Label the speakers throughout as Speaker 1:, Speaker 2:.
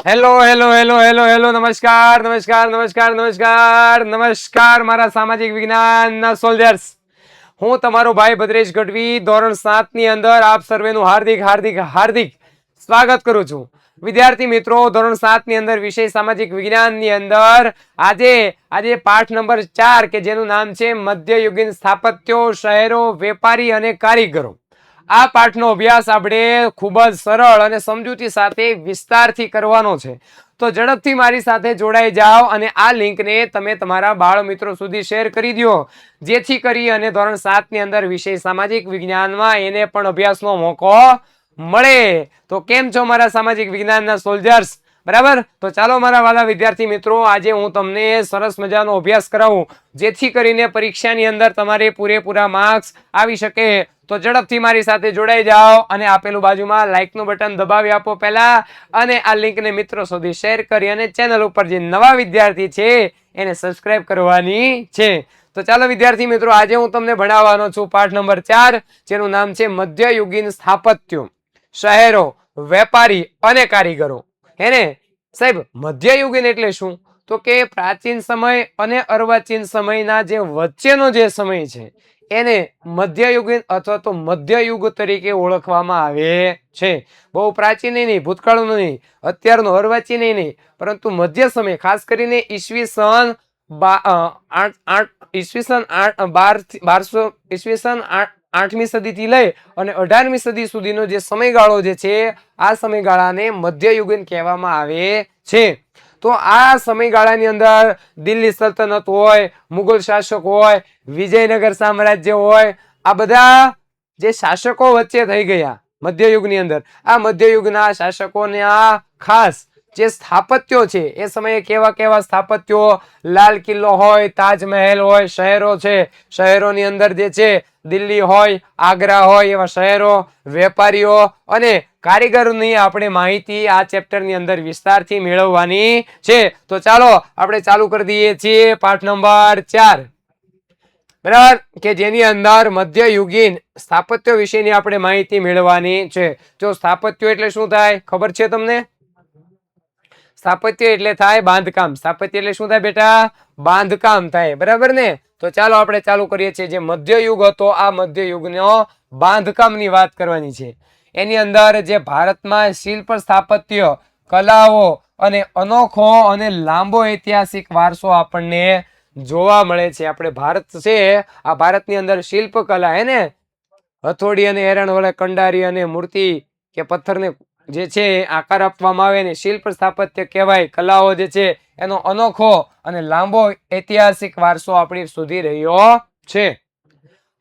Speaker 1: Hello hello hello hello hello નમસ્કાર નમસ્કાર નમસ્કાર નમસ્કાર નમસ્કાર મારા સામાજિક વિજ્ઞાનના સોલ્જર્સ. હું તમારો ભાઈ ભદ્રેશ ગઢવી ધોરણ 7 ની અંદર આપ સર્વેનું હાર્દિક હાર્દિક હાર્દિક સ્વાગત કરું છું. વિદ્યાર્થી મિત્રો, ધોરણ 7 ની અંદર વિષય સામાજિક વિજ્ઞાન ની અંદર આજે પાઠ નંબર 4 કે જેનું નામ છે મધ્યયુગીન સ્થાપત્યો, શહેરો, વેપારી અને કારીગરો. આ પાઠનો અભ્યાસ આપણે ખૂબ જ સરળ અને સમજૂતી સાથે વિસ્તારથી કરવાનો છે. તો ઝડપથી મારી સાથે જોડાઈ જાઓ અને આ લિંકને તમે તમારા બાળ મિત્રો સુધી શેર કરી દો, જેથી કરી અને ધોરણ 7 ની અંદર વિષય સામાજિક વિજ્ઞાનમાં એને પણ અભ્યાસનો મોકો મળે. તો કેમ છો મારા સામાજિક વિજ્ઞાનના સોલ્જર્સ? બરાબર. તો ચાલો મારા વાલા વિદ્યાર્થી મિત્રો, આજે હું તમને સરસ મજાનો અભ્યાસ કરાવું, જેથી કરીને પરીક્ષાની અંદર તમારે પૂરેપૂરા માર્ક્સ આવી શકે. તો ઝડપથી મારી સાથે જોડાઈ જાઓ અને આપેલું બાજુમાં લાઈક નું બટન દબાવી આપો પહેલા, અને આ લિંકને મિત્રો સુધી શેર કરી અને ચેનલ ઉપર જે નવા વિદ્યાર્થી છે એને સબસ્ક્રાઇબ કરવાની છે. તો ચાલો વિદ્યાર્થી મિત્રો, આજે હું તમને ભણાવવાનો છું પાઠ નંબર 4, જેનું નામ છે મધ્યયુગીન સ્થાપત્યો, શહેરો, વેપારી અને કારીગરો. હેને સાહેબ, મધ્યયુગીન એટલે શું? તો કે પ્રાચીન સમય અને અર્વાચીન સમયના જે વચ્ચેનો જે સમય છે એને મધ્યયુગીન અથવા તો મધ્યયુગ તરીકે ઓળખવામાં આવે છે. બહુ પ્રાચીન નહીં, ભૂતકાળનું નહીં, અત્યારનો અર્વાચીન નહીં, પરંતુ મધ્ય સમય, ખાસ કરીને ઈસવીસન 8મી સદીથી લઈ અને 18મી સદી સુધીનો જે સમયગાળો જે છે, આ સમયગાળાને મધ્યયુગીન કહેવામાં આવે છે. તો આ સમયગાળાની અંદર દિલ્હી સલ્તનત હોય, મુઘલ શાસક હોય, વિજયનગર સામ્રાજ્ય હોય, આ બધા જે શાસકો વચ્ચે થઈ ગયા મધ્યયુગની અંદર, આ મધ્યયુગના શાસકોને આ ખાસ જે સ્થાપત્યો છે એ સમયે કેવા કેવા સ્થાપત્યો, લાલ કિલ્લો હોય, તાજમહેલ હોય, શહેરો છે, શહેરોની અંદર જે છે દિલ્હી હોય, આગ્રા હોય એવા શહેરો, વેપારીઓ અને કારીગરોની આપણે માહિતી આ ચેપ્ટરની અંદર વિસ્તારથી મેળવવાની છે. તો ચાલો આપણે ચાલુ કરી દઈએ છીએ પાઠ નંબર 4, બરાબર, કે જેની અંદર મધ્યયુગીન સ્થાપત્યો વિશેની આપણે માહિતી મેળવવાની છે. જો સ્થાપત્યો એટલે શું થાય ખબર છે તમને? સ્થાપત્ય એટલે થાય બાંધકામ. સ્થાપત્ય એટલે શું થાય બેટા? બાંધકામ થાય, બરાબર ને? તો ચાલો આપણે ચાલુ કરીએ છીએ. જે મધ્યયુગ હતો, આ મધ્યયુગનો બાંધકામની વાત કરવાની છે. એની અંદર જે ભારતમાં શિલ્પ, સ્થાપત્ય, કલાઓ અને અનોખો અને લાંબો ઐતિહાસિક વારસો આપણને જોવા મળે છે. આપણે ભારત છે, આ ભારતની અંદર શિલ્પ કલા હે ને, હથોડી અને એરણ વડે કંડારી અને મૂર્તિ કે પથ્થરને જે છે આકાર આપવામાં આવે ને શિલ્પ સ્થાપત્ય કહેવાય. કલાઓ જે છે એનો અનોખો અને લાંબો ઐતિહાસિક વારસો આપણી સુધી રહ્યો છે.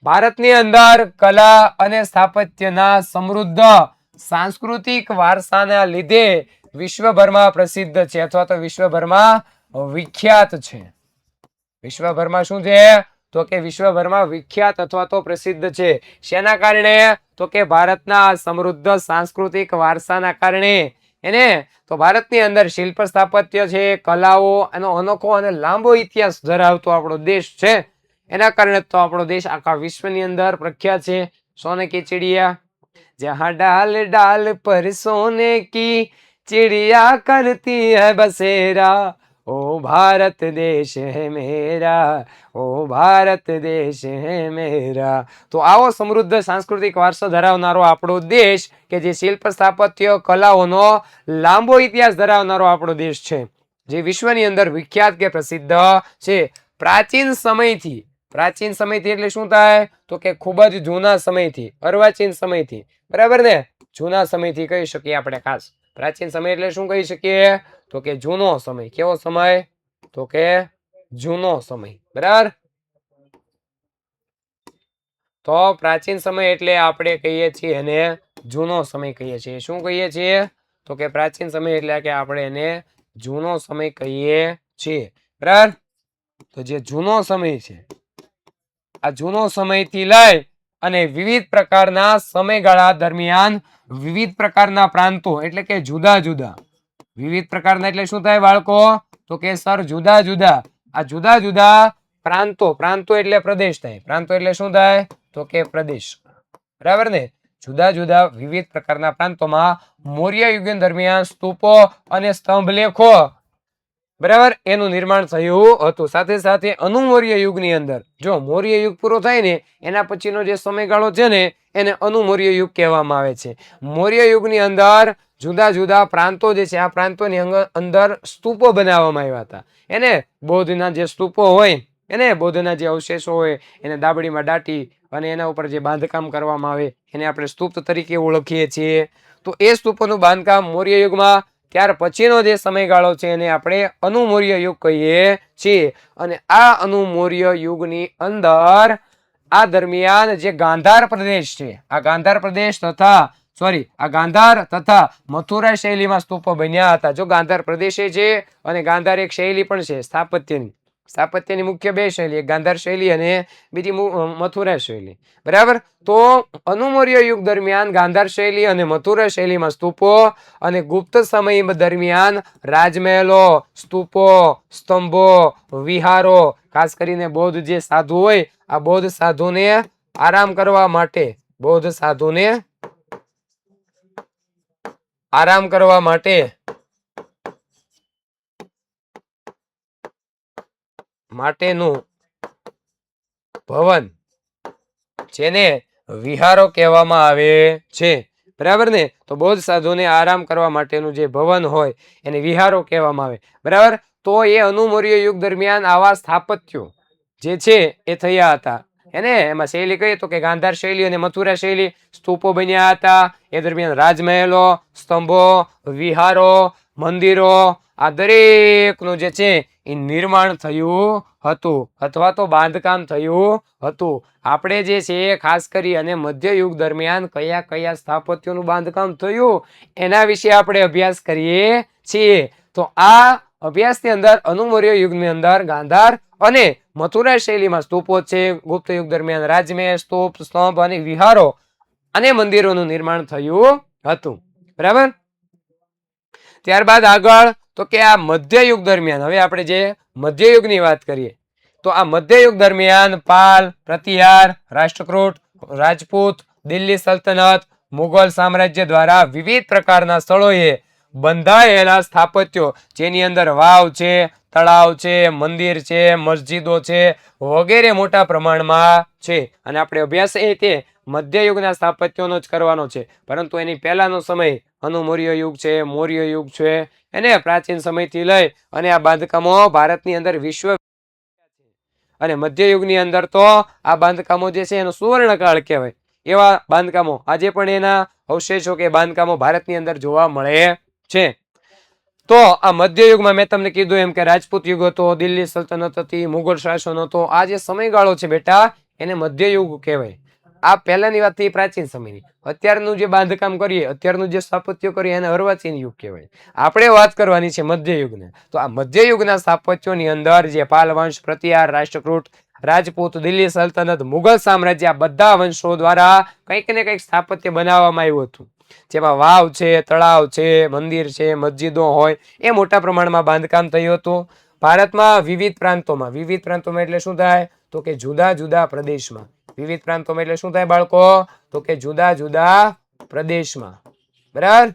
Speaker 1: ભારતની અંદર કલા અને સ્થાપત્યના સમૃદ્ધ સાંસ્કૃતિક વારસાના લીધે વિશ્વભરમાં પ્રસિદ્ધ છે, અથવા તો વિશ્વભરમાં વિખ્યાત છે. વિશ્વભરમાં શું છે? તો કે વિશ્વભરમાં વિખ્યાત અથવા તો પ્રસિદ્ધ છે. શેના કારણે? તો કે ભારતના સમૃદ્ધ સાંસ્કૃતિક વારસાના કારણે. એને તો ભારતની અંદર શિલ્પ સ્થાપત્ય છે, કલાઓ, એનો અનોખો અને લાંબો ઇતિહાસ ધરાવતો આપણો દેશ છે. એના કારણે તો આપણો દેશ આખા વિશ્વની અંદર પ્રખ્યાત છે. સોને કી ચિડિયા, જહાં ડાલ ડાલ પર સોને કી चिड़िया करती है बसेरा, ओ भारत देश है मेरा, ओ भारत देश है मेरा. તો આવો સમૃદ્ધ સાંસ્કૃતિક વારસો ધરાવનારો આપણો દેશ, કે જે શિલ્પ સ્થાપત્ય કલાઓનો લાંબો ઇતિહાસ ધરાવનારો આપણો દેશ છે, જે વિશ્વની અંદર વિખ્યાત કે પ્રસિદ્ધ છે. પ્રાચીન સમયથી એટલે શું થાય? તો કે ખૂબ જ જૂના સમયથી, અર્વાચીન સમયથી, બરાબર ને? જૂના સમયથી કહી શકીએ આપણે. ખાસ પ્રાચીન સમય એટલે શું કહી શકીએ? તો કે જૂનો સમય. કેવો સમય? તો કે જૂનો સમય, બરાબર. તો પ્રાચીન સમય એટલે આપણે કહીએ છીએ એને જૂનો સમય કહીએ છીએ. શું કહીએ છીએ? તો કે પ્રાચીન સમય એટલે કે આપણે એને જૂનો સમય કહીએ છીએ, બરાબર. તો જે જૂનો સમય છે, આ જૂનો સમયથી લઈ અને વિવિધ પ્રકારના સમયગાળા દરમિયાન વિવિધ પ્રકારના પ્રાંતો એટલે કે જુદા જુદા, વિવિધ પ્રકારના એટલે શું થાય બાળકો? તો કે સર જુદા જુદા, આ જુદા જુદા પ્રાંતો એટલે પ્રદેશ થાય. પ્રાંતો એટલે શું થાય? તો કે પ્રદેશ, બરાબર ને? જુદા જુદા વિવિધ પ્રકારના પ્રાંતોમાં મૌર્ય યુગ દરમિયાન સ્તૂપો અને સ્તંભલેખો બરાબર એનું નિર્માણ થયું હતું. સાથે સાથે અનુમૌર્ય યુગની અંદર જો મૌર્ય યુગ પૂરો થાય ને એના પછીનો જે સમયગાળો છે ને એને અનુમૌર્ય યુગ કહેવામાં આવે છે. મૌર્ય યુગની અંદર જુદા જુદા પ્રાંતો જે છે આ પ્રાંતોની અંદર સ્તૂપો બનાવવામાં આવ્યા હતા. એને બૌદ્ધના જે સ્તૂપો હોય એને બૌદ્ધના જે અવશેષો હોય એને દાબડીમાં દાટી અને એના ઉપર જે બાંધકામ કરવામાં આવે એને આપણે સ્તૂપ તરીકે ઓળખીએ છીએ. તો એ સ્તૂપોનું બાંધકામ મૌર્ય યુગમાં ત્યાર પછીનો જે સમયગાળો છે એને આપણે અનુમૌર્ય યુગ કહીએ છીએ. અને આ અનુમૌર્ય યુગની અંદર આ દરમિયાન જે ગાંધાર પ્રદેશ છે આ ગાંધાર પ્રદેશ તથા આ ગાંધાર તથા મથુરા શૈલીમાં સ્તૂપો બન્યા હતા. જો ગાંધાર પ્રદેશ છે અને ગાંધાર એક શૈલી પણ છે સ્થાપત્યની મુખ્ય બે શૈલી, એક ગાંધાર શૈલી અને બીજી મથુરા શૈલી. બરાબર. તો અનુમૌર્ય યુગ દરમિયાન ગાંધાર શૈલી અને મથુરા શૈલીમાં સ્તૂપો અને ગુપ્ત સમય દરમિયાન રાજમહેલો, સ્તૂપો, સ્તંભો, વિહારો, ખાસ કરીને બૌદ્ધ જે સાધુ હોય આ બૌદ્ધ સાધુને આરામ કરવા માટે માટેનું ભવન જેને વિહારો કહેવામાં આવે છે. બરાબર ને. તો બૌદ્ધ સાધુને આરામ કરવા માટેનું જે ભવન હોય એને વિહારો કહેવામાં આવે. બરાબર. તો એ અનુમૌર્ય યુગ દરમિયાન આવા સ્થાપત્યો જે છે એ થયા હતા. એને એમાં શૈલી કહીએ તો કે ગાંધાર શૈલી અને મથુરા શૈલી સ્તૂપો બન્યા હતા. એ દરમિયાન રાજમહેલો, સ્તંભો, વિહારો, મંદિરો આ દરેકનું જે છે એ નિર્માણ થયું હતું અથવા તો બાંધકામ થયું હતું. આપણે જે છે ખાસ કરી અને મધ્ય યુગ દરમિયાન કયા કયા સ્થાપત્યોનું બાંધકામ થયું એના વિશે આપણે અભ્યાસ કરીએ છીએ. તો આ અભ્યાસની અંદર અનુમૌર્ય યુગની અંદર ગાંધાર અને મથુરા શૈલીમાં સ્તૂપો છે. ગુપ્ત યુગ દરમિયાન રાજમહેલ, સ્તૂપ, સ્તંભ અને વિહારો અને મંદિરોનું નિર્માણ થયું હતું. બરાબર. ત્યારબાદ આગળ તો કે આ મધ્ય યુગ દરમિયાન હવે આપણે જે મધ્ય યુગની વાત કરીએ તો આ મધ્ય યુગ દરમિયાન પાલ, પ્રતિહાર, રાષ્ટ્રકૂટ, રાજપૂત, દિલ્હી સલ્તનત, મુઘલ સામ્રાજ્ય દ્વારા વિવિધ પ્રકારના સ્થળોએ બંધાયેલા સ્થાપત્યો જેની અંદર વાવ છે, તળાવ છે, મંદિર છે, મસ્જિદો છે વગેરે મોટા પ્રમાણમાં છે. અને આપણે અભ્યાસ તે મધ્ય યુગના સ્થાપત્યોનો જ કરવાનો છે. પરંતુ એની પહેલાનો સમય અનુમૌર્ય યુગ છે, મૌર્ય યુગ છે એને પ્રાચીન સમયથી લઈ અને આ બાંધકામો ભારતની અંદર વિશ્વ અને મધ્ય યુગની અંદર તો આ બાંધકામો જે છે એનો સુવર્ણકાળ કહેવાય. એવા બાંધકામો આજે પણ એના અવશેષો કે બાંધકામો ભારતની અંદર જોવા મળે છે. તો આ મધ્ય યુગમાં મેં તમને કીધું એમ કે રાજપૂત યુગ હતો, દિલ્હી સલ્તનત હતી, મુઘલ શાસન હતો. આ જે સમયગાળો છે બેટા એને મધ્ય યુગ કહેવાય. આ પહેલાની વાત થઈ પ્રાચીન સમયની. અત્યારનું જે બાંધકામ કરીએ, અત્યારનું જે સ્થાપત્ય કરીએ એને અર્વાચીન યુગ કહેવાય. આપણે વાત કરવાની છે મધ્ય યુગને. તો આ મધ્ય યુગના સ્થાપત્યોની અંદર જે પાલ વંશ, પ્રતિહાર, રાષ્ટ્રકૂટ, રાજપૂત, દિલ્હી સલ્તનત, મુઘલ સામ્રાજ્ય આ બધા વંશો દ્વારા કંઈક ને કંઈક સ્થાપત્ય બનાવવામાં આવ્યું હતું. જેમાં વાવ છે, તળાવ છે, મંદિર છે, મસ્જિદો હોય એ મોટા પ્રમાણમાં બાંધકામ થયું હતું. ભારતમાં વિવિધ પ્રાંતોમાં એટલે શું થાય તો કે જુદા જુદા પ્રદેશમાં વિવિધ પ્રાંતોમાં એટલે શું થાય બાળકો તો કે જુદા જુદા પ્રદેશમાં. બરાબર.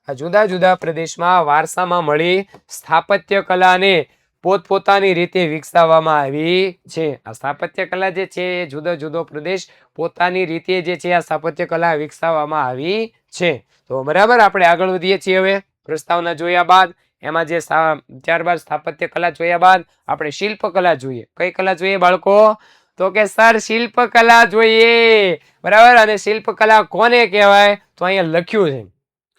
Speaker 1: આ જુદા જુદા પ્રદેશમાં વારસામાં મળી સ્થાપત્ય કલાને પોતપોતાની રીતે વિકસાવવામાં આવી છે. આ સ્થાપત્ય કલા જે છે એ જુદો જુદો પ્રદેશ પોતાની રીતે જે છે આ સ્થાપત્ય કલા વિકસાવવામાં આવી છે. તો બરાબર આપણે આગળ વધીએ છીએ. હવે પ્રસ્તાવના જોયા બાદ એમાં જે ત્યારબાદ સ્થાપત્ય કલા જોયા બાદ આપણે શિલ્પ કલા જોઈએ. કઈ કલા જોઈએ બાળકો તો કે સર શિલ્પ કલા જોઈએ. બરાબર. અને શિલ્પ કલા કોને કહેવાય તો અહીંયા લખ્યું છે.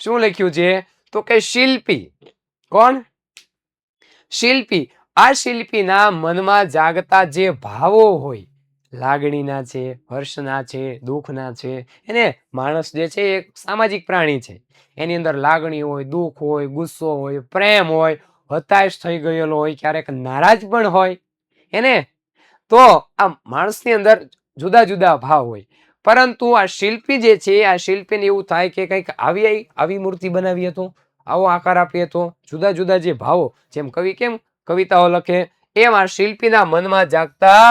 Speaker 1: શું લખ્યું છે તો કે શિલ્પી. કોણ? શિલ્પી. આ શિલ્પીના મનમાં જાગતા જે ભાવો હોય લાગણીના છે, હર્ષના છે, દુઃખના છે. એને માણસ જે છે એક સામાજિક પ્રાણી છે. એની અંદર લાગણી હોય, દુઃખ હોય, ગુસ્સો હોય, પ્રેમ હોય, હતાશ થઈ ગયેલો હોય, ક્યારેક નારાજ પણ હોય. એને તો આ માણસની અંદર જુદા જુદા ભાવ હોય. પરંતુ આ શિલ્પી જે છે આ શિલ્પીને એવું થાય કે કંઈક આવી મૂર્તિ બનાવીએ તો, આવો આકાર આપીએ તો, જુદા જુદા જે ભાવો જેમ કવિ કેમ કવિતાઓ લખે એમાં શિલ્પીના મનમાં જાગતા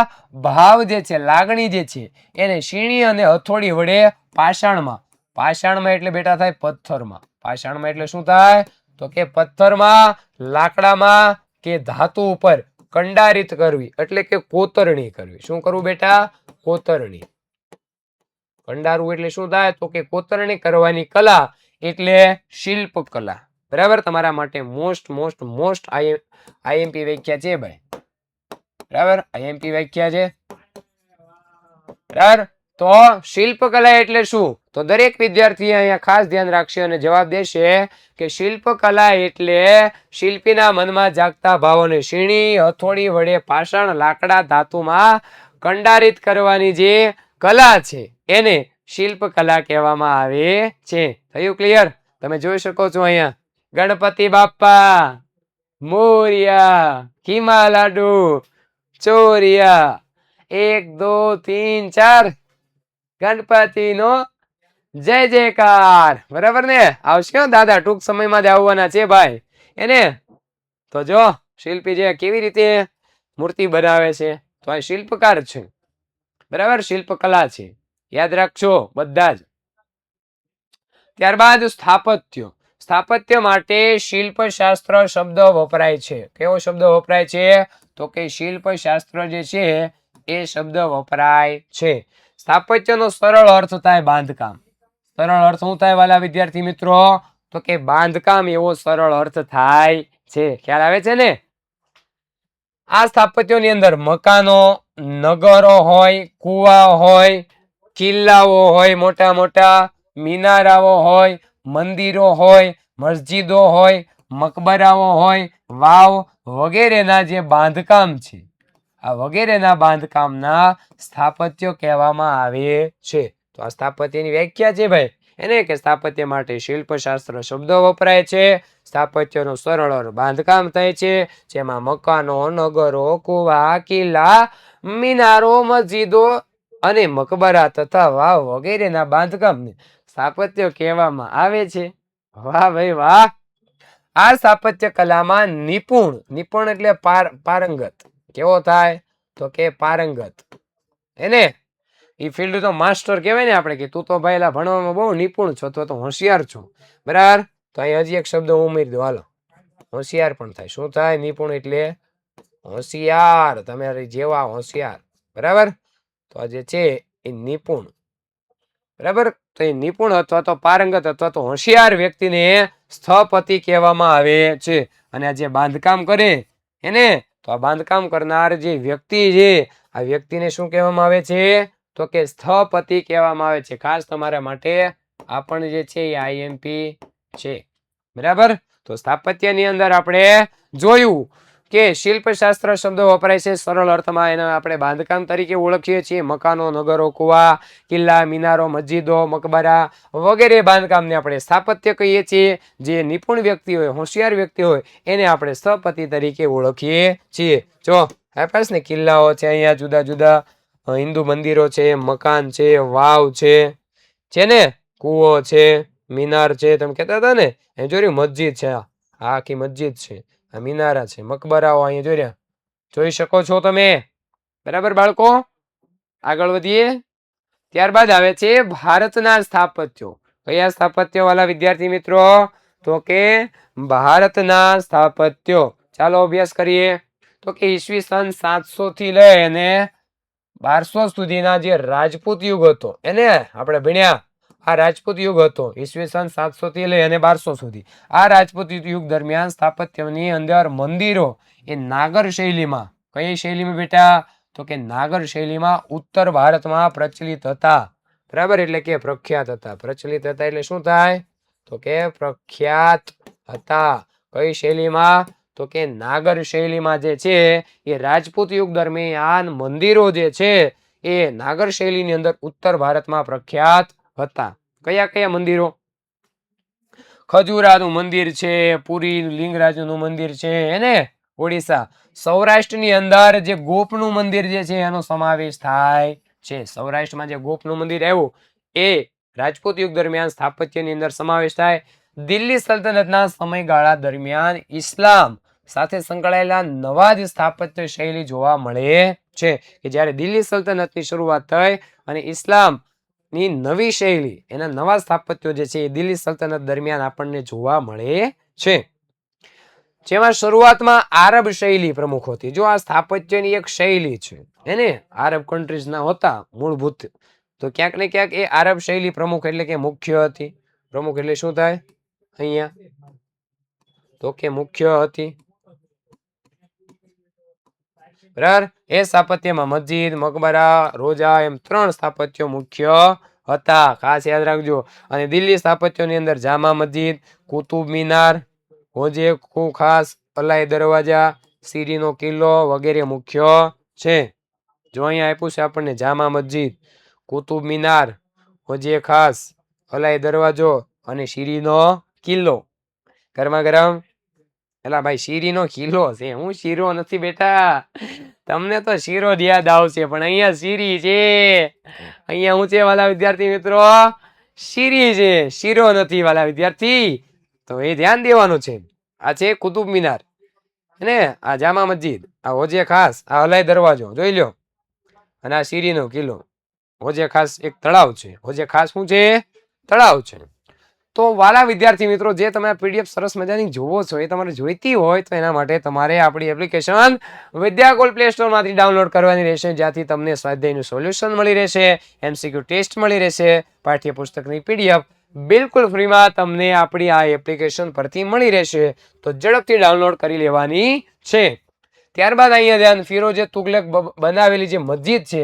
Speaker 1: ભાવ જે છે, લાગણી જે છે, એને સીણી અને હથોડી વડે પાષાણમાં એટલે બેટા થાય પથ્થરમાં. પાષાણમાં એટલે શું થાય? તો કે પથ્થરમાં, લાકડામાં કે ધાતુ ઉપર કંડારિત કરવી એટલે કે કોતરણી કરવી. શું કરવું બેટા? કોતરણી. કંડારવું એટલે શું થાય? તો કે કોતરણી કરવાની કલા એટલે શિલ્પ કલા. બરાબર, તમારા માટે મોસ્ટ આઈએમપી વ્યાખ્યા છે ભાઈ. બરાબર, આઈએમપી વ્યાખ્યા છે. બરાબર, તો શિલ્પકલા એટલે શું? તો દરેક વિદ્યાર્થી અહીંયા ખાસ ધ્યાન રાખશે અને જવાબ દેશે કે શિલ્પકલા એટલે શિલ્પીના મનમાં જાગતા ભાવોને સીણી, હથોડી વડે પાષાણ, લાકડા, ધાતુમાં કંડારિત કરવાની જે કલા છે એને શિલ્પકલા કહેવામાં આવે છે. થયું ક્લિયર? તમે જોઈ શકો છો અહીંયા ગણપતિ બાપ્પા મોરિયા, ખીમા લાડુ ચોરિયા, 1 2 3 4 ગણપતિ નો જય જયકાર. બરાબર ને? આવશે દાદા, ટૂંક સમયમાં જ આવવાના છે ભાઈ. એને તો જો શિલ્પી જે કેવી રીતે મૂર્તિ બનાવે છે, તો આ શિલ્પકાર છે. બરાબર, શિલ્પકલા છે, યાદ રાખજો બધા જ. ત્યારબાદ સ્થાપત્ય માટે શિલ્પશાસ્ત્ર શબ્દ વપરાય છે. કેવો શબ્દ વપરાય છે? તો કે શિલ્પશાસ્ત્ર જે છે એ શબ્દ વપરાય છે. સ્થાપત્યનો સરળ અર્થ થાય બાંધકામ. સરળ અર્થ શું થાય વાલા વિદ્યાર્થી મિત્રો? તો કે બાંધકામ એવો સરળ અર્થ થાય છે. ખ્યાલ આવે છે ને? આ સ્થાપત્યોની અંદર મકાનો, નગરો હોય, કુવા હોય, કિલ્લાઓ હોય, મોટા મોટા મિનારાઓ હોય, મંદિરો હોય, મસ્જિદો હોય, મકબરાઓ હોય, વાવ વગેરેના જે બાંધકામ છે, આ વગેરેના બાંધકામના સ્થાપત્યો કહેવામાં આવે છે. તો આ સ્થાપત્યની વ્યાખ્યા છે ભાઈ એને કે સ્થાપત્ય માટે શિલ્પશાસ્ત્ર શબ્દો વપરાય છે. સ્થાપત્યનું સરળ બાંધકામ થાય છે, જેમાં મકાનો, નગરો, કુવા, કિલ્લા, મિનારો, મસ્જિદો અને મકબરા તથા વાવ વગેરેના બાંધકામને સ્થાપત્ય કહેવામાં આવે છે. વાહ ભાઈ વાહ. આ સ્થાપત્ય કલામાં નિપુણ એટલે પારંગત. કેવો થાય? તો કે પારંગત. એને એ ફિલ્ડ તો માસ્ટર કહેવાય ને આપણે, કે તું તો ભાઈ ભણવામાં બહુ નિપુણ છો, તો હોશિયાર છો. બરાબર, તો અહીં હજી એક શબ્દ ઉમેરી દો, હાલો. હોશિયાર પણ થાય. શું થાય? નિપુણ એટલે હોશિયાર, તમારી જેવા હોશિયાર. બરાબર, તો આ જે છે એ નિપુણ. બરાબર, તો એ નિપુણ અથવા તો પારંગત અથવા તો હોશિયાર વ્યક્તિને સ્થપતિ કહેવામાં આવે છે. અને આ જે બાંધકામ કરે એને, તો આ બાંધકામ કરનાર જે વ્યક્તિ છે, આ વ્યક્તિને શું કહેવામાં આવે છે? તો કે સ્થપતિ કહેવામાં આવે છે. ખાસ તમારા માટે આ પણ જે છે એ આઈએમપી છે. બરાબર, તો સ્થાપત્યની અંદર આપણે જોયું કે શિલ્પશાસ્ત્ર શબ્દો વપરાય છે સરળ અર્થમાં. એને આપણે બાંધકામ તરીકે ઓળખીએ છીએ. મકાનો, નગરો, કુવા, કિલ્લા, મિનારો, મસ્જિદો, મકબરા વગેરે બાંધકામને આપણે સ્થાપત્ય કહીએ છીએ. જે નિપુણ વ્યક્તિ હોય, હોશિયાર વ્યક્તિ હોય, એને આપણે સ્થપતિ તરીકે ઓળખીએ છીએ. જો આપાસ ને કિલ્લાઓ છે, અહીંયા જુદા જુદા હિન્દુ મંદિરો છે, મકાન છે, વાવ છે ને, કુવો છે, મિનાર છે, તમે કહેતા હતા ને, એ જોયું મસ્જિદ છે, આ આખી મસ્જિદ છે, આ મિનારા છે, મકબરાઓ અહીંયા જોયા, જોઈ શકો છો તમે. બરાબર બાળકો, આગળ વધીએ. ત્યારબાદ આવે છે ભારતના સ્થાપત્યો. કયા સ્થાપત્યો વાલા વિદ્યાર્થી મિત્રો? તો કે ભારતના સ્થાપત્યો. ચાલો અભ્યાસ કરીએ. તો કે ઈસવીસન 700 થી લઈ અને 1200 સુધીના જે રાજપૂત યુગ હતો એને આપણે ભણ્યા. આ રાજપૂત યુગ હતો ઈસવીસન 700 થી લઈ અને 1200 સુધી. આ રાજપૂત યુગ દરમિયાન સ્થાપત્યની અંદર મંદિરો એ નાગર શૈલીમાં, કઈ શૈલીમાં બેટા? તો કે નાગર શૈલીમાં ઉત્તર ભારતમાં પ્રચલિત હતા. બરાબર, એટલે કે પ્રખ્યાત હતા. પ્રચલિત હતા એટલે શું થાય? તો કે પ્રખ્યાત હતા. કઈ શૈલીમાં? તો કે નાગર શૈલીમાં જે છે એ રાજપૂત યુગ દરમિયાન મંદિરો જે છે એ નાગર શૈલીની અંદર ઉત્તર ભારતમાં પ્રખ્યાત હતા. કયા કયા મંદિરો? ખજુરાનું મંદિર છે, પુરી લિંગરાજનું મંદિર છે, એને ઓડિશા. સૌરાષ્ટ્રની અંદર જે ગોપનું મંદિર જે છે એનો સમાવેશ થાય છે. સૌરાષ્ટ્રમાં જે ગોપનું મંદિર આવ્યું એ રાજપૂત યુગ દરમિયાન સ્થાપત્યની અંદર સમાવેશ થાય. દિલ્હી સલ્તનતના સમયગાળા દરમિયાન ઇસ્લામ સાથે સંકળાયેલા નવા જ સ્થાપત્ય શૈલી જોવા મળે છે કે જ્યારે દિલ્હી સલ્તનતની શરૂઆત થઈ અને ઇસ્લામની નવી શૈલી એના નવા સ્થાપત્યો જે છે એ દિલ્હી સલ્તનત દરમિયાન આપણને જોવા મળે છે, જેમાં શરૂઆતમાં આરબ શૈલી પ્રમુખ હતી. જો આ સ્થાપત્યની એક શૈલી છે એને આરબ કન્ટ્રીઝ ના હોતા મૂળભૂત, તો ક્યાંક ને ક્યાંક એ આરબ શૈલી પ્રમુખ એટલે કે મુખ્ય હતી. પ્રમુખ એટલે શું થાય અહીંયા, તો કે મુખ્ય હતી. બરાબર, એ સ્થાપત્યમાં મસ્જિદ, મકબરા, રોજા એમ 3 સ્થાપત્યો મુખ્ય હતા, ખાસ યાદ રાખજો. અને દિલ્હી સ્થાપત્યોની અંદર જામા મસ્જિદ, કુતુબ મિનાર, હોજે ખાસ, અલાઈ દરવાજા, સીરીનો કિલ્લો વગેરે મુખ્ય છે. જો અહીંયા આપ્યું છે આપણને જામા મસ્જિદ, કુતુબ મિનાર, હોજે ખાસ, અલાઈ દરવાજો અને શીરીનો કિલ્લો. ગરમા ગરમ એલા ભાઈ શીરીનો કિલ્લો છે, હું શીરો નથી બેટા, તમને તો શીરો જ યાદ આવશે પણ અહીંયા શીરી છે. અહીંયા હું છે વાલા વિદ્યાર્થી મિત્રો, શીરી છે, શીરો નથી વાલા વિદ્યાર્થી, તો એ ધ્યાન દેવાનું છે. આ છે કુતુબ મિનાર ને આ જામા મસ્જિદ, આ હોજે ખાસ, આ અલાઈ દરવાજો જોઈ લ્યો, અને આ શીરીનો કિલ્લો. હોજે ખાસ એક તળાવ છે, હોજે ખાસ શું છે, તળાવ છે. તો વાલા વિદ્યાર્થી મિત્રો, જે તમે પીડીએફ સરસ મજાની જોવો છો એ તમારે જોઈતી હોય તો એના માટે તમારે આપણી એપ્લિકેશન વિદ્યાકુલ પ્લે સ્ટોર માંથી ડાઉનલોડ કરવાની રહેશે, જ્યાંથી તમને સ્વાધ્યાયનું સોલ્યુશન મળી રહેશે, એમસીક્યુ ટેસ્ટ મળી રહેશે, પાઠ્યપુસ્તકની પીડીએફ બિલકુલ ફ્રીમાં તમને આપણી આ એપ્લિકેશન પરથી મળી રહેશે. તો ઝડપથી ડાઉનલોડ કરી લેવાની છે. ત્યારબાદ અહીંયા ધ્યાન, ફિરોજે તુગલક બનાવેલી જે મસ્જિદ છે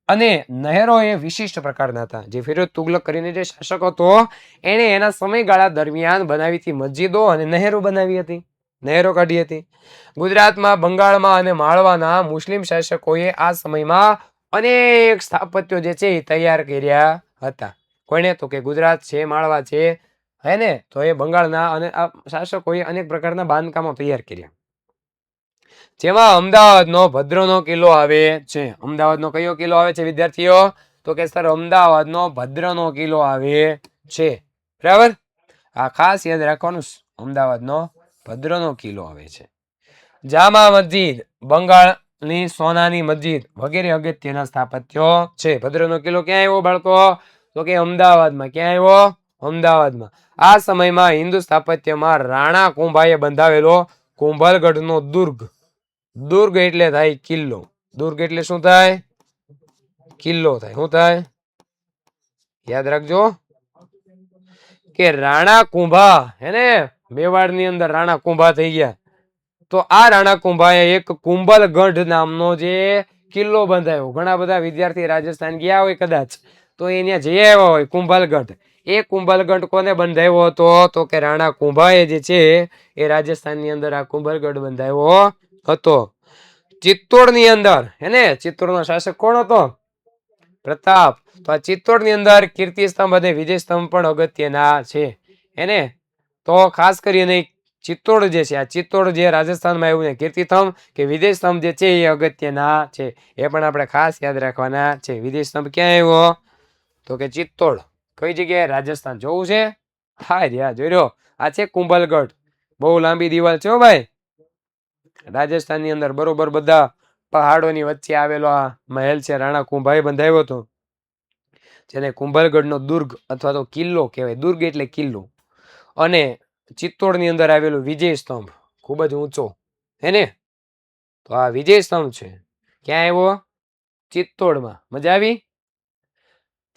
Speaker 1: અને નહેરો એ વિશિષ્ટ પ્રકારના હતા. જે ફિરોજ તુગલક કરીને જે શાસક હતો એને એના સમયગાળા દરમિયાન બનાવી હતી મસ્જિદો અને નહેરો બનાવી હતી, નહેરો કાઢી હતી. ગુજરાતમાં, બંગાળમાં અને માળવાના મુસ્લિમ શાસકોએ આ સમયમાં અનેક સ્થાપત્યો જે છે એ તૈયાર કર્યા હતા. કોઈને, તો કે ગુજરાત છે, માળવા છે, હે ને, તો એ બંગાળના અને આ શાસકોએ અનેક પ્રકારના બાંધકામો તૈયાર કર્યા. જેમાં અમદાવાદનો ભદ્રનો કિલ્લો આવે છે. અમદાવાદનો કયો કિલ્લો આવે છે વિદ્યાર્થીઓ, તો કે સર અમદાવાદનો ભદ્રનો કિલ્લો આવે છે. બરાબર, આ ખાસ યાદ રાખવાનું, અમદાવાદનો ભદ્રનો કિલ્લો આવે છે. જામા મસ્જિદ, બંગાળની સોનાની મસ્જિદ વગેરે અગત્યના સ્થાપત્યો છે. ભદ્રનો કિલ્લો ક્યાં આવ્યો બાળકો, તો કે અમદાવાદમાં. ક્યાં આવ્યો, અમદાવાદમાં. આ સમયમાં હિન્દુ સ્થાપત્યમાં રાણા કુંભાએ બંધાવેલો કુંભલગઢનો દુર્ગ, દુર્ગ એટલે થાય કિલ્લો, દુર્ગ એટલે શું થાય, કિલ્લો થાય. શું થાય, યાદ રાખજો કે રાણા કુંભા, હેને, મેવાડની અંદર રાણા કુંભા થઈ ગયા, તો આ રાણા કુંભાએ એક કુંભલગઢ નામનો જે કિલ્લો બંધાયો. ઘણા બધા વિદ્યાર્થી રાજસ્થાન ગયા હોય કદાચ, તો અહીંયા જઈ આવ્યા હોય કુંભલગઢ. એ કુંભલગઢ કોને બંધાવ્યો હતો, તો કે રાણા કુંભાએ જે છે એ રાજસ્થાનની અંદર આ કુંભલગઢ બંધાવ્યો હતો. ચિત્તોડની અંદર, હેને, ચિત્તોડનો શાસક કોણ હતો, પ્રતાપ. તો આ ચિત્તોડની અંદર કીર્તિ સ્તંભ અને વિજય સ્તંભ પણ અગત્યના છે. એને તો ખાસ કરીને ચિત્તોડ જે છે, આ ચિત્તોડ જે રાજસ્થાનમાં આવ્યું ને, કીર્તિ સ્તંભ કે વિજય સ્તંભ જે છે એ અગત્યના છે. એ પણ આપણે ખાસ યાદ રાખવાના છે. વિજય સ્તંભ ક્યાં આવ્યો, તો કે ચિત્તોડ. કઈ જગ્યાએ, રાજસ્થાન. જોવું છે, હા યા જોઈ રહ્યો, આ છે કુંભલગઢ. બહુ લાંબી દિવાલ છે ભાઈ, રાજસ્થાનની અંદર બરોબર બધા પહાડોની વચ્ચે આવેલો આ મહેલ છે, રાણા કુંભાએ બંધાવ્યો હતો, જેને કુંભલગઢનો દુર્ગ અથવા તો કિલ્લો કહેવાય. દુર્ગ એટલે કિલ્લો. અને ચિત્તોડની અંદર આવેલું વિજય સ્તંભ, ખૂબ જ ઊંચો, હે ને, તો આ વિજય સ્તંભ છે. ક્યાં આવ્યો, ચિત્તોડમાં. મજા આવી.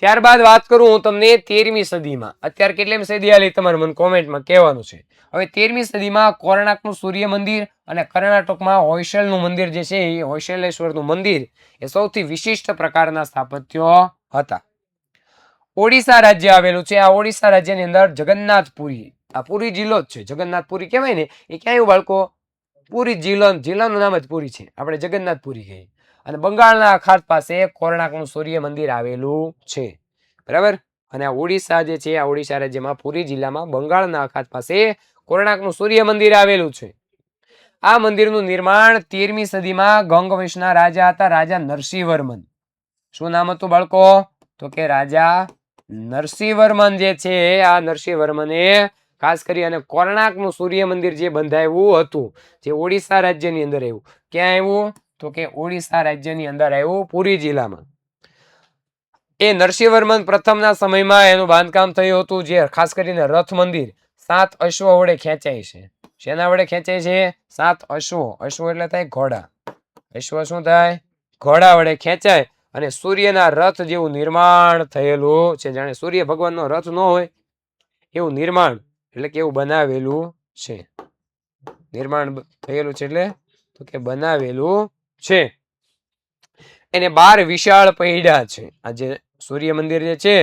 Speaker 1: ત્યારબાદ વાત કરું હું તમને 13મી સદીમાં. અત્યારે કેટલીમી સદી આલી તમારે મને કોમેન્ટમાં કહેવાનું છે. હવે 13મી સદીમાં કોર્ણાકનું સૂર્ય મંદિર અને કર્ણાટકમાં હોયસલનું મંદિર જે છે એ હોયસલેશ્વરનું મંદિર એ સૌથી વિશિષ્ટ પ્રકારના સ્થાપત્યો હતા. ઓડિશા રાજ્ય આવેલું છે. આ ઓડિશા રાજ્યની અંદર જગન્નાથપુરી, આ પુરી જિલ્લો જ છે, જગન્નાથપુરી કહેવાય ને, એ ક્યાં આવ્યું બાળકો, પુરી જિલ્લો, જિલ્લાનું નામ જ પુરી છે, આપણે જગન્નાથપુરી કહીએ. અને બંગાળના અખાત પાસે કોર્ણાકનું સૂર્ય મંદિર આવેલું છે. બરાબર, અને આ ઓડિશા જે છે, આ ઓડિશા રાજ્યમાં પુરી જિલ્લામાં બંગાળના અખાત પાસે કોર્ણાકનું સૂર્ય મંદિર આવેલું છે. આ મંદિરનું નિર્માણ 13મી સદીમાં ગંગવંશના રાજા હતા, રાજા નરસિંહવર્મન. શું નામ હતું બાળકો, તો કે રાજા નરસિંહવર્મન જે છે, આ નરસિંહવર્મને ખાસ કરી અને કોણાર્કનું સૂર્ય મંદિર જે બંધાયું હતું, જે ઓડિશા રાજ્યની અંદર આવ્યું. ક્યાં આવ્યું? તો કે ઓડિશા રાજ્યની અંદર આવ્યું, પુરી જિલ્લામાં. એ નરસિંહવર્મન પ્રથમના સમયમાં એનું બાંધકામ થયું હતું, જે ખાસ કરીને રથ મંદિર 7 અશ્વો વડે ખેંચાય છે. શેના વડે ખેંચાય છે? 7 અશ્વો. અશ્વો એટલે થાય ઘોડા. અશ્વ શું થાય? ઘોડા વડે ખેંચાય અને સૂર્યના રથ જેવું નિર્માણ થયેલું છે. જાણે સૂર્ય ભગવાનનો રથ ન હોય એવું નિર્માણ, એટલે કે એવું બનાવેલું છે. નિર્માણ થયેલું છે એટલે તો કે બનાવેલું છે. એને 12 વિશાળ પૈડા છે. આ જે સૂર્ય મંદિર જે છે,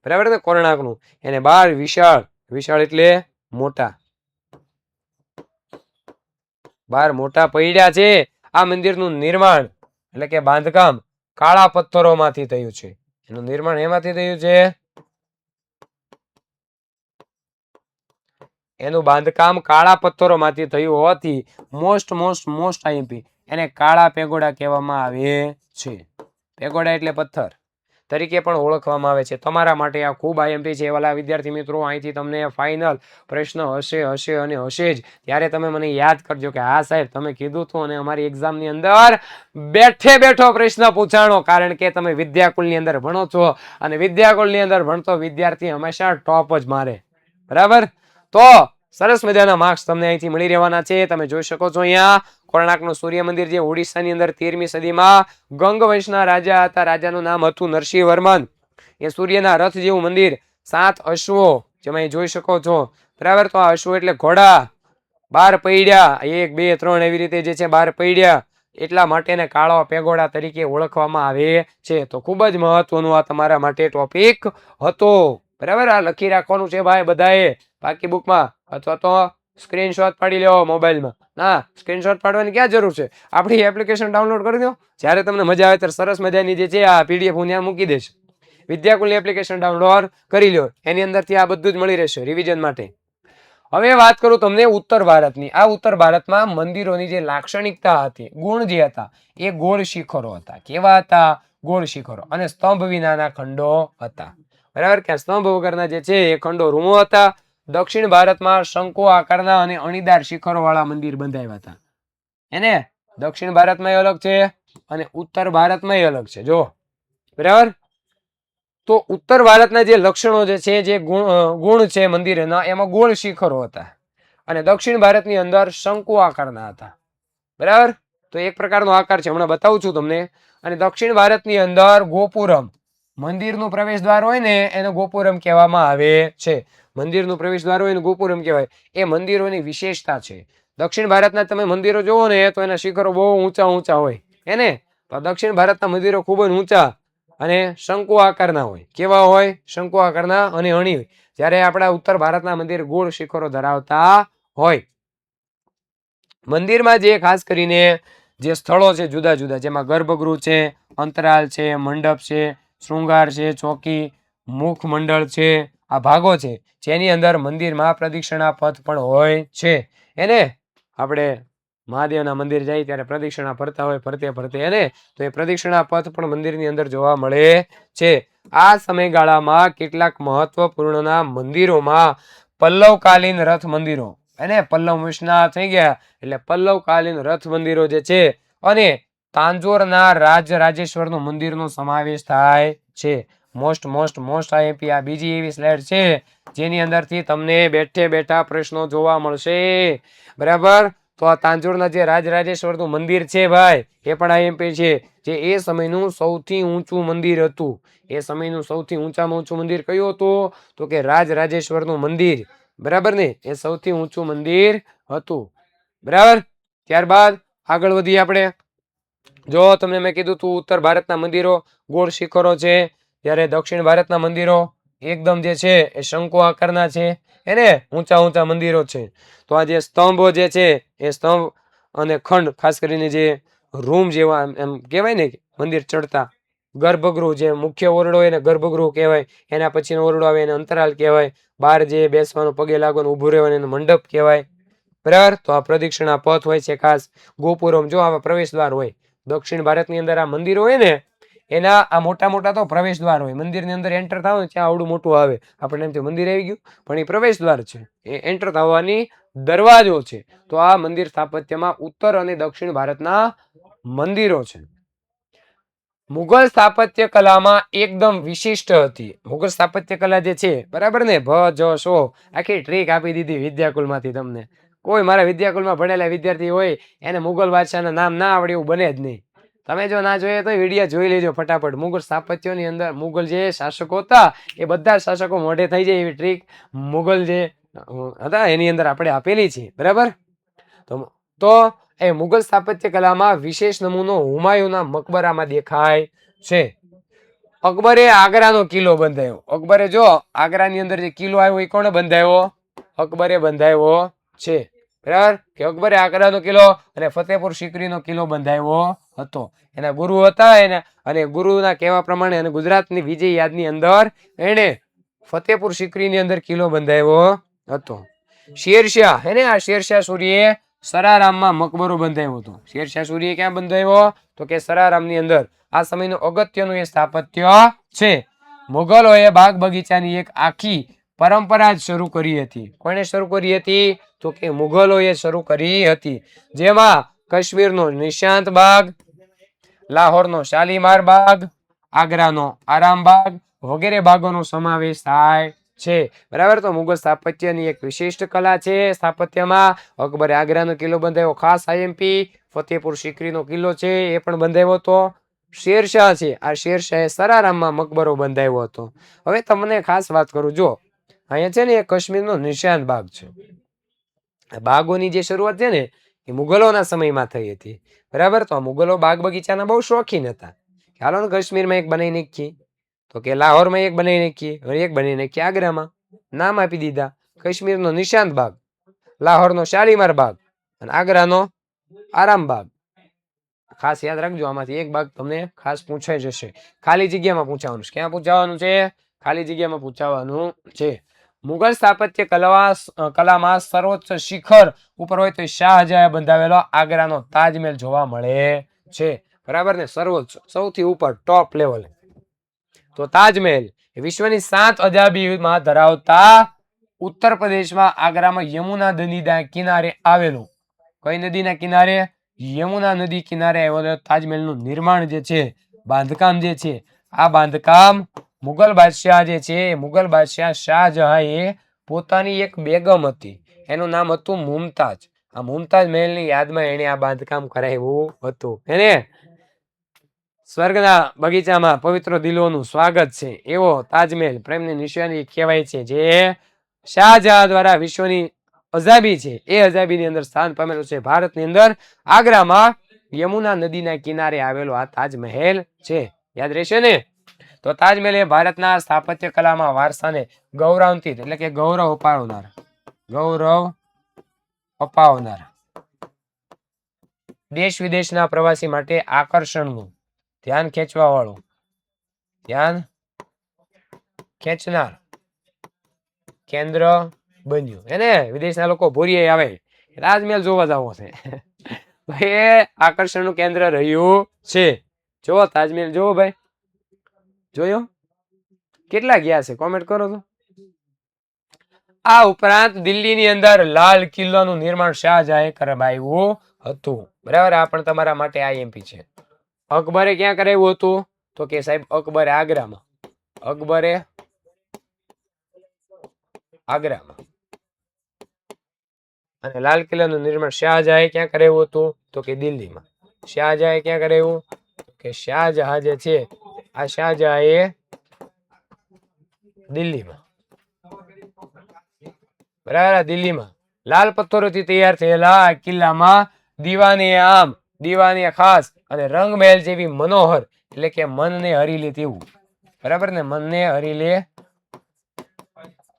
Speaker 1: બરાબર ને, કોણાર્કનું, એને 12 વિશાળ, વિશાળ એટલે મોટા, 12 મોટા પૈડા છે. આ મંદિરનું નિર્માણ એટલે કે બાંધકામ કાળા પથ્થરોમાંથી થયું છે. એનું નિર્માણ એમાંથી થયું છે, એનું બાંધકામ કાળા પથ્થરોમાંથી થયું હોવાથી મોસ્ટ આઈએમપી એને કાળા પેગોડા કહેવામાં આવે છે. પેગોડા એટલે પથ્થર તરીકે પણ ઓળખવામાં આવે છે. તમારા માટે આ ખૂબ આઈએમપી છે. વાલા વિદ્યાર્થી મિત્રો, અહીંથી તમને ફાઇનલ પ્રશ્ન હશે અને હશે જ. ત્યારે તમે મને યાદ કરજો કે હા સાહેબ તમે કીધું હતું અને અમારી એક્ઝામની અંદર બેઠો પ્રશ્ન પૂછાણો. કારણ કે તમે વિદ્યાકુલની અંદર ભણો છો અને વિદ્યાકુલની અંદર ભણતો વિદ્યાર્થી હંમેશા ટોપ જ મારે. બરાબર? તો સરસ મજાના માર્ક્સ તમને અહીંથી મળી રહેવાના છે. તમે જોઈ શકો છો અહીંયા કોણાર્કનું સૂર્ય મંદિર, જે ઓડિશાની અંદર 13મી સદીમાં ગંગ વંશના રાજા હતા. રાજાનું નામ હતું નરસિંહવર્મન. એ સૂર્યના રથ જેવું મંદિર, 7 અશ્વો, જેમાં જોઈ શકો છો. બરાબર? તો આ અશ્વો એટલે ઘોડા, 12 પૈડા, 1 2 3 એવી રીતે જે છે 12 પૈડા, એટલા માટે ને કાળો પેગોડા તરીકે ઓળખવામાં આવે છે. તો ખૂબ જ મહત્વનું આ તમારા માટે ટોપિક હતો. બરાબર? આ લખી રાખવાનું છે ભાઈ બધાએ બાકી બુકમાં, અથવા તો સ્ક્રીનશોટ પાડી લેવો મોબાઈલમાં. ના, સ્ક્રીનશોટ પાડવાની ક્યાં જરૂર છે? આપણી એપ્લિકેશન ડાઉનલોડ કરી દો. જ્યારે તમને મજા આવે ત્યારે સરસ મજાની જે છે આ પીડીએફ હું ત્યાં મૂકી દઈશ. વિદ્યાકુલની એપ્લિકેશન ડાઉનલોડ કરી લો. એની અંદરથી આ બધું જ મળી રહેશે રિવિઝન માટે. હવે વાત કરું તમને ઉત્તર ભારતની. આ ઉત્તર ભારતમાં મંદિરોની જે લાક્ષણિકતા હતી, ગુણ જે હતા, એ ગોળ શિખરો હતા. કેવા હતા? ગોળ શિખરો. અને સ્તંભ વિનાના ખંડો હતા. બરાબર? કે સ્તંભ વગરના જે છે એ ખંડો રૂમો હતા. દક્ષિણ ભારતમાં શંકુ આકારના અને અણીદાર શિખરો વાળા મંદિર બંધાવ્યા હતા. એને દક્ષિણ ભારતમાં અલગ છે અને ઉત્તર ભારતમાં અલગ છે. જો, બરાબર? તો ઉત્તર ભારતના જે લક્ષણો જે છે, જે ગુણ છે મંદિરના, એમાં ગોળ શિખરો હતા અને દક્ષિણ ભારતની અંદર શંકુ આકારના હતા. બરાબર? તો એક પ્રકારનો આકાર છે, હમણાં બતાવું છું તમને. અને દક્ષિણ ભારતની અંદર ગોપુરમ, મંદિરનું પ્રવેશ દ્વાર હોય ને એને ગોપુરમ કહેવામાં આવે છે. મંદિરનું પ્રવેશ દ્વાર હોય ને ગોપુરમ કહેવાય. એ મંદિરોની વિશેષતા છે. દક્ષિણ ભારતના તમે મંદિરો જોવો ને તો એના શિખરો બહુ ઊંચા હોય. એને તો દક્ષિણ ભારતના મંદિરો ખૂબ જ ઊંચા અને શંકુ આકારના હોય. કેવા હોય? શંકુ આકારના અને અણી હોય. જ્યારે આપણા ઉત્તર ભારતના મંદિર ગોળ શિખરો ધરાવતા હોય. મંદિરમાં જે ખાસ કરીને જે સ્થળો છે જુદા જુદા, જેમાં ગર્ભગૃહ છે, અંતરાલ છે, મંડપ છે, શૃંગાર છે, ચોકી, મુખ મંડળ છે, આ ભાગો છે જેની અંદર મંદિરમાં પ્રદક્ષિણા પથ પણ હોય છે. એને આપણે મહાદેવના મંદિર જાય ત્યારે પ્રદક્ષિણા ફરતા હોય, ફરતે એને તો એ પ્રદક્ષિણા પથ પણ મંદિરની અંદર જોવા મળે છે. આ સમયગાળામાં કેટલાક મહત્વપૂર્ણના મંદિરોમાં પલ્લવકાલીન રથ મંદિરો, એને પલ્લવ વંશના થઈ ગયા એટલે પલ્લવકાલીન રથ મંદિરો જે છે, અને તાંજોરના રાજરાજેશ્વરનું મંદિરનો સમાવેશ થાય છે. Most IMP. આ બીજી એવી સ્લાઇડ છે જેની અંદરથી તમને બેઠા પ્રશ્નો જોવા મળશે. બરાબર? તો આ તાંજોરના જે રાજરાજેશ્વરનું મંદિર છે ભાઈ, એ પણ આઈએમપી છે. જે એ સમયનું સૌથી ઊંચું મંદિર હતું. એ સમયનું સૌથી ઊંચામાં ઊંચું મંદિર કયું હતું? તો કે રાજરાજેશ્વરનું મંદિર. બરાબર ને? એ સૌથી ઊંચું મંદિર હતું. બરાબર? ત્યારબાદ આગળ વધીએ આપણે. જો તમને મેં કીધું તું ઉત્તર ભારતના મંદિરો ગોળ શિખરો છે, ત્યારે દક્ષિણ ભારતના મંદિરો એકદમ જે છે એ શંકુ આકારના છે, એને ઊંચા મંદિરો છે. તો આ જે સ્તંભો જે છે એ સ્તંભ અને ખંડ, ખાસ કરીને જે રૂમ જેવા એમ કહેવાય ને મંદિર ચડતા, ગર્ભગૃહ, જે મુખ્ય ઓરડો એને ગર્ભગૃહ કહેવાય, એના પછીનો ઓરડો આવે એને અંતરાલ કહેવાય, બહાર જે બેસવાનું, પગે લાગવાનું, ઊભું રહેવાનું એને મંડપ કહેવાય. બરાબર? તો આ પ્રદક્ષિણા પથ હોય છે ખાસ. ગોપુરમ, જો આવા પ્રવેશ દ્વાર હોય. દક્ષિણ ભારતની અંદર આ મંદિરો હોય ને એના આ મોટા મોટા તો પ્રવેશ દ્વાર હોય. મંદિરની અંદર એન્ટર થાવ ને ત્યાં આવડું મોટું આવે, આપણે એમ મંદિર આવી ગયું, પણ એ પ્રવેશ દ્વાર છે, એ એન્ટર થવાની દરવાજો છે. તો આ મંદિર સ્થાપત્યમાં ઉત્તર અને દક્ષિણ ભારતના મંદિરો છે. મુઘલ સ્થાપત્ય કલામાં એકદમ વિશિષ્ટ હતી. મુઘલ સ્થાપત્ય કલા જે છે, બરાબર ને, આખી ટ્રીક આપી દીધી વિદ્યાકુલમાંથી તમને. કોઈ મારા વિદ્યાકુલમાં ભણેલા વિદ્યાર્થી હોય એને મુઘલ બાદશાહના નામ ના આવડે એવું બને જ નહીં. તમે જો ના જોઈએ તો વિડીયો જોઈ લેજો ફટાફટ. મુઘલ સ્થાપત્યોની અંદર મુઘલ જે શાસકો હતા એ બધા શાસકો મોઢે થઈ જાય એવી ટ્રીક મુઘલ જે હતા એની અંદર આપણે આપેલી છે, બરાબર. તો એ મુઘલ સ્થાપત્ય કલામાં વિશેષ નમૂનો હુમાયુના મકબરામાં દેખાય છે. અકબરે આગ્રાનો કિલ્લો બંધાયો. અકબરે જો આગ્રાની અંદર જે કિલ્લો આવ્યો એ કોણે બંધાયો? અકબરે બંધાયો છે, બરાબર. કે અકબરે આગ્રાનો કિલ્લો અને ફતેહપુર સિકરીનો કિલ્લો બંધાયો હતો. એના ગુરુ હતા એને, અને ગુરુના કહેવા પ્રમાણે અને ગુજરાતની વિજય યાદની અંદર એને ફતેહપુર સિકરીની અંદર કિલ્લો બંધાયો હતો. શેરશાહ હેને, આ શેરશાહ સૂરીએ સરારામમાં મકબરો બંધાયો હતો. શેરશાહ સૂરીએ ક્યાં બંધાયો? તો કે સરારામની અંદર. આ સમયનું અગત્યનું એ સ્થાપત્ય છે. મુગલોએ બાગ બગીચાની એક આખી પરંપરા જ શરૂ કરી હતી. કોણે શરૂ કરી હતી? તો કે મુગલોએ શરૂ કરી હતી. જેમાં કાશ્મીરનો નિશાંત બાગ, લાહોરનો શાલીમાર બાગ, આગ્રાનો આરામબાગ વગેરે બાગોનો સમાવેશ થાય છે, બરાબર. તો મુઘલ સ્થાપત્યની એક વિશિષ્ટ કલા છે. સ્થાપત્યમાં અકબરે આગ્રાનો કિલ્લો બંધાવ્યો, ખાસ આઈએમપી. ફતેહપુર સિકરીનો કિલ્લો છે એ પણ બંધાવ્યો હતો. શેરશાહ છે, આ શેરશાહે સરારામમાં મકબરો બંધાવ્યો હતો. હવે તમને ખાસ વાત કરું, જો અહીંયા છે ને એ કાશ્મીરનો નિશાંત બાગ છે. બાગોની જે શરૂઆત છે ને એ મુગલોના સમયમાં થઈ હતી, બરાબર. તો મુગલો બાગ બગીચાના બહુ શોખીન હતા. ચાલો ને કાશ્મીરમાં એક બનાવી નાખીએ, તો કે લાહોરમાં એક બનાવી નાખીએ, એક બનાવી નાખીએ આગ્રામાં. નામ આપી દીધા, કાશ્મીરનો નિશાંત બાગ, લાહોરનો શાલીમાર બાગ અને આગ્રાનો આરામ બાગ. ખાસ યાદ રાખજો, આમાંથી એક બાગ તમને ખાસ પૂછાઈ જશે. ખાલી જગ્યામાં પૂછાવાનું છે. ક્યાં પૂછાવાનું છે? ખાલી જગ્યામાં પૂછાવાનું છે. મુઘલ સ્થાપત્ય કલામાં સર્વોચ્ચ શિખર ઉપર હોય તો શાહજહાએ બંધાવેલો આગ્રાનો તાજમહેલ જોવા મળે છે, બરાબર ને. સર્વોચ્ચ, સૌથી ઉપર, ટોપ લેવલ. તો તાજમહેલ વિશ્વની 7 અજાયબીમાં ધરાવતા ઉત્તર પ્રદેશમાં આગ્રામાં યમુના નદીના કિનારે આવેલું. કઈ નદીના કિનારે? યમુના નદી કિનારે આવેલો તાજમહેલનું નિર્માણ જે છે, બાંધકામ જે છે, આ બાંધકામ મુઘલ બાદશાહ જે છે, મુઘલ બાદશાહ શાહજહાએ પોતાની એક બેગમ હતી, એનું નામ હતું મુમતાજ. આ મુમતાજ મહેલની યાદમાં એને આ બાંધકામ કરાવ્યું હતું. એને સ્વર્ગના બગીચામાં પવિત્ર દિલોનું સ્વાગત છે એવો તાજમહેલ પ્રેમની નિશાની કહેવાય છે, જે શાહજહાં દ્વારા વિશ્વની અજાયબી છે એ અજાયબીની અંદર સ્થાન પામેલું છે. ભારતની અંદર આગ્રામાં યમુના નદીના કિનારે આવેલો આ તાજમહેલ છે. યાદ રહેશે ને? તો તાજમહેલ એ ભારતના સ્થાપત્ય કલામાં વારસાને ગૌરવાન્વિત એટલે કે ગૌરવ અપાવનાર દેશ વિદેશના પ્રવાસી માટે આકર્ષણનું ધ્યાન ખેંચનાર કેન્દ્ર બન્યું. એને વિદેશના લોકો ભૂરીએ આવે તાજમહેલ જોવા જવો છે એ આકર્ષણનું કેન્દ્ર રહ્યું છે. જો તાજમહેલ જોવો ભાઈ, જોયો? કેટલા ગયા છે કોમેન્ટ કરો તો. આ ઉપરાંત દિલ્હીની અંદર લાલ કિલ્લાનું નિર્માણ શાહજહાએ કરાવ્યું હતું, બરાબર. આ પણ તમારા માટે આઈએમપી છે. અકબરે ક્યાં કરાવ્યું હતું? તો કે સાહેબ અકબરે આગ્રામાં. અને લાલ કિલ્લાનું નિર્માણ શાહજહાએ ક્યાં કરાવ્યું હતું? તો કે દિલ્હીમાં. શાહજહાએ ક્યાં કરાવ્યું? કે શાહજહાં જે છે, આ શાહજહાએ દિલ્હીમાં, બરાબર. દિલ્હીમાં લાલ પથ્થરોથી તૈયાર થયેલા કિલ્લામાં દીવાને ખાસ અને રંગમહેલ જેવી મનોહર એટલે કે મનને હરી લે તેવું, બરાબર ને, મનને હરી લે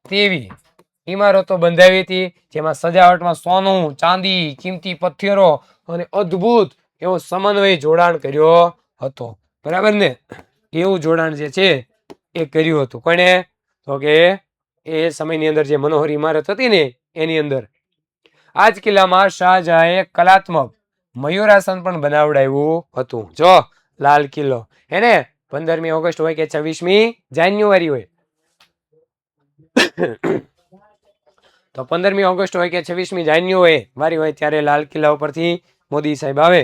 Speaker 1: તેવી ઇમારતો બંધાવી હતી, જેમાં સજાવટમાં સોનું, ચાંદી, કિંમતી પથ્થરો અને અદ્ભુત એવો સમન્વય જોડાણ કર્યો હતો, બરાબર ને. એવું જોડાણ જે છે એ કર્યું હતું. કોણે? તો કે એ સમયની અંદર જે મનોહર ઇમારત હતી ને એની અંદર. આ જ કિલ્લામાં શાહજહાએ કલાત્મક મયુરાસન પણ બનાવડાવ્યું હતું. જો લાલ કિલ્લો એને 15મી ઓગસ્ટ હોય કે 26મી જાન્યુઆરી હોય? તો 15મી ઓગસ્ટ હોય કે 26મી જાન્યુઆરી હોય ત્યારે લાલ કિલ્લા ઉપરથી મોદી સાહેબ આવે,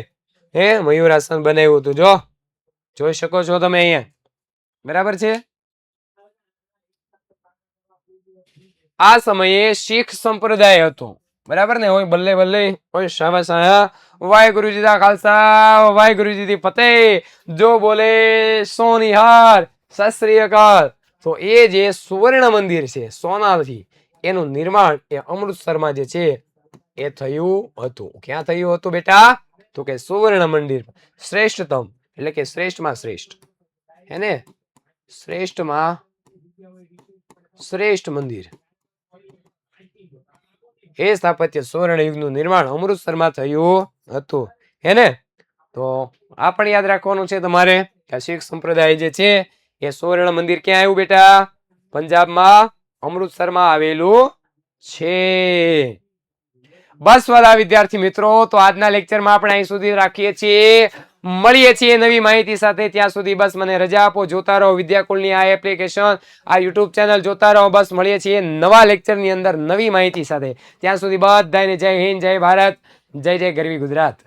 Speaker 1: મયુરાસન બનાવ્યું હતું. જો જોઈ શકો છો તમે અહીંયા, બરાબર છે. આ સમયે શીખ સંપ્રદાય હતો, બરાબર ને. હોય બલ્લે બલ્લે, હોય શાબાશ, વાહેગુરુ જી दा ખાલસા, વાહેગુરુ જી दी ફતેહ, જો બોલે સોનિહાર, સત શ્રી અકાલ. તો એ જે સુવર્ણ મંદિર છે સોનાથી, એનું નિર્માણ એ અમૃતસરમાં જે છે એ થયું હતું. ક્યાં થયું હતું બેટા? તો કે સુવર્ણ મંદિર, શ્રેષ્ઠતમ એટલે કે શ્રેષ્ઠમાં શ્રેષ્ઠ, હેને, શ્રેષ્ઠમાં શ્રેષ્ઠ મંદિર, એ સ્થાપત્ય સુવર્ણ યુગનું નિર્માણ અમૃતસરમાં થયું હતું, હેને. તો આ પણ યાદ રાખવાનું છે તમારે કે શીખ સંપ્રદાય જે છે એ સુવર્ણ મંદિર ક્યાં આવ્યું બેટા? પંજાબમાં અમૃતસરમાં આવેલું છે. બસ વાલા વિદ્યાર્થી મિત્રો, તો આજના લેક્ચરમાં આપણે અહીં સુધી રાખીએ છીએ. મળીએ છીએ નવી માહિતી સાથે. ત્યાં સુધી બસ મને રજા આપો. જોતા રહો વિદ્યાકુલની આ એપ્લિકેશન, આ યુટ્યુબ ચેનલ જોતા રહો. બસ મળીએ છીએ નવા લેક્ચરની અંદર નવી માહિતી સાથે. ત્યાં સુધી બધાને જય હિન્દ, જય ભારત, જય જય ગરવી ગુજરાત.